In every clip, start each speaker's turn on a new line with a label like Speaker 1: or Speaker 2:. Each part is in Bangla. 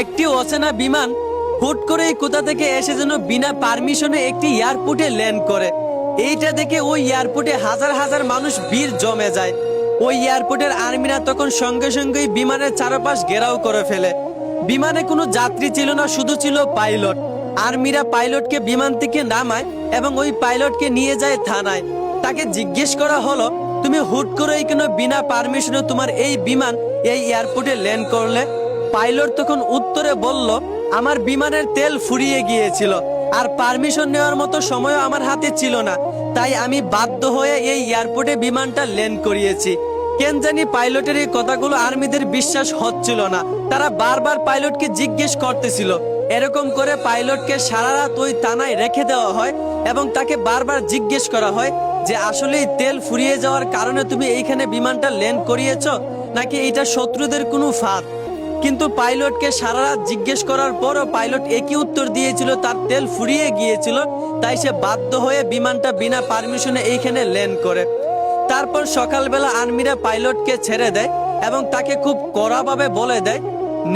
Speaker 1: একটি অচেনা বিমান হুট করেই কোথা থেকে এসে যেন বিনা পারমিশনে একটি এয়ারপোর্টে ল্যান্ড করে। এইটা দেখে ওই এয়ারপোর্টে হাজার হাজার মানুষ ভিড় জমে যায়। ওই এয়ারপোর্টের আর্মিরা তখন সঙ্গে সঙ্গেই বিমানের চারপাশ ঘেরাও করে ফেলে। বিমানে কোনো যাত্রী ছিল না, শুধু ছিল পাইলট। আর্মিরা পাইলটকে বিমান থেকে নামায় এবং ওই পাইলটকে নিয়ে যায় থানায়। তাকে জিজ্ঞেস করা হলো, তুমি হুট করেই কেন বিনা পারমিশনে তোমার এই বিমান এই এয়ারপোর্টে ল্যান্ড করলে? পাইলট তখন উত্তরে বলল, আমার বিমানের তেল ফুরিয়ে গিয়েছিল আর পারমিশন নেওয়ার মতো সময়ও আমার হাতে ছিল না, তাই আমি বাধ্য হয়ে এই এয়ারপোর্টে বিমানটা ল্যান্ড করিয়েছি। কেন জানি পাইলটের এই কথাগুলো আর্মিদের বিশ্বাস হচ্ছিল না। তারা বারবার পাইলটকে জিজ্ঞেস করতেছিল। এরকম করে পাইলটকে সারা রাত ওই থানায় রেখে দেওয়া হয় এবং তাকে বারবার জিজ্ঞেস করা হয় যে আসলেই তেল ফুরিয়ে যাওয়ার কারণে তুমি এইখানে বিমানটা ল্যান্ড করিয়েছো, নাকি এটা শত্রুদের কোনো ফাঁদ। কিন্তু পাইলটকে সারা রাত জিজ্ঞেস করার পরও পাইলট একই উত্তর দিয়েছিল, তার তেল ফুরিয়ে গিয়েছিল, তাই সে বাধ্য হয়ে বিমানটা বিনা পারমিশনে এইখানে ল্যান্ড করে। তারপর সকালবেলা আর্মিরা পাইলটকে ছেড়ে দেয় এবং তাকে খুব কড়াভাবে বলে দেয়,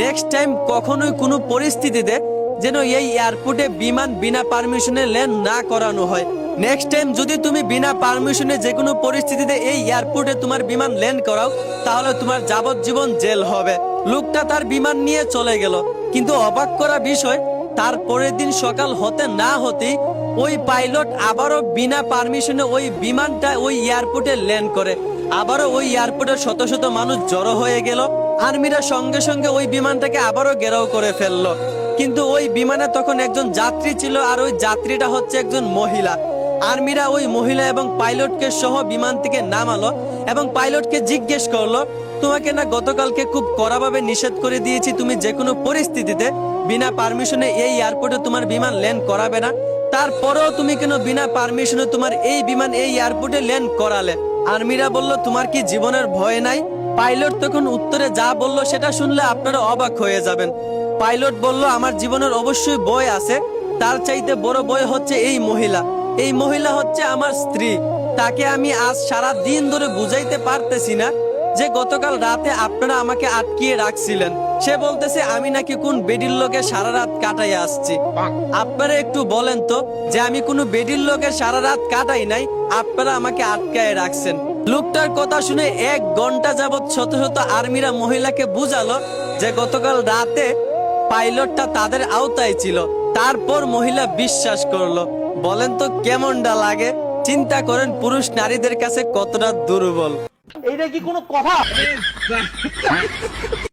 Speaker 1: নেক্সট টাইম কখনোই কোনো পরিস্থিতিতে যেন এই এয়ারপোর্টে বিমান বিনা পারমিশনে ল্যান্ড না করানো হয়। নেক্সট টাইম যদি তুমি বিনা পারমিশনে যে কোনো পরিস্থিতিতে এই এয়ারপোর্টে তোমার বিমান ল্যান্ড করাও, তাহলে তোমার যাবজ্জীবন জেল হবে। লোকটা তার বিমান নিয়ে চলে গেল। কিন্তু অবাক করা বিষয়, তার পরের দিন সকাল হতে না হতেই ওই পাইলট আবারও বিনা পারমিশনে ওই বিমানটা ওই এয়ারপোর্টে ল্যান্ড করে। আবারও ওই এয়ারপোর্টে শত শত মানুষ জড়ো হয়ে গেল। আর্মিরা সঙ্গে সঙ্গে ওই বিমানটাকে আবারও ঘেরাও করে ফেললো। কিন্তু ওই বিমানে তখন একজন যাত্রী ছিল, আর ওই যাত্রীটা হচ্ছে একজন মহিলা। আর্মিরা ওই মহিলা এবং পাইলটকে সহ বিমান থেকে নামালো এবং পাইলটকে জিজ্ঞেস করলো, তোমাকে না গতকালকে খুব কড়াভাবে নিষেধ করে দিয়েছি তুমি যে কোনো পরিস্থিতিতে বিনা পারমিশনে এই এয়ারপোর্টে তোমার বিমান ল্যান্ড করাবে না, তারপরেও তুমি কেন বিনা পারমিশনে তোমার এই বিমান এই এয়ারপোর্টে ল্যান্ড করালে? আর্মিরা বলল, তোমার কি জীবনের ভয় নাই? পাইলট তখন উত্তরে যা বলল সেটা শুনলে আপনারা অবাক হয়ে যাবেন। পাইলট বলল, আমার জীবনের অবশ্যই ভয় আছে, তার চাইতে বড় ভয় হচ্ছে এই মহিলা। এই মহিলা হচ্ছে আমার স্ত্রী। তাকে আমি আজ সারা দিন ধরে বুঝাইতে পারতেছি না যে গতকাল রাতে আপনারা আমাকে আটকিয়ে রাখছিলেন। সে বলতেছে আমি নাকি কোন বেডির লোকে সারা রাত কাটাই আসছি। আপনারা একটু বলেন তো যে আমি কোনো বেডির লোকে সারা রাত কাটাই নাই, আপনারা আমাকে আটকায় রাখছেন। লোকটার কথা শুনে 1 ঘন্টা যাবত শত শত আর্মিরা মহিলাকে বুঝালো যে গতকাল রাতে পাইলটটা তাদের আওতায় ছিল। তারপর মহিলা বিশ্বাস করলো। বলেন তো কেমনটা লাগে? চিন্তা করেন পুরুষ নারীদের কাছে কতটা দুর্বল।
Speaker 2: এইটা কি কোনো কথা?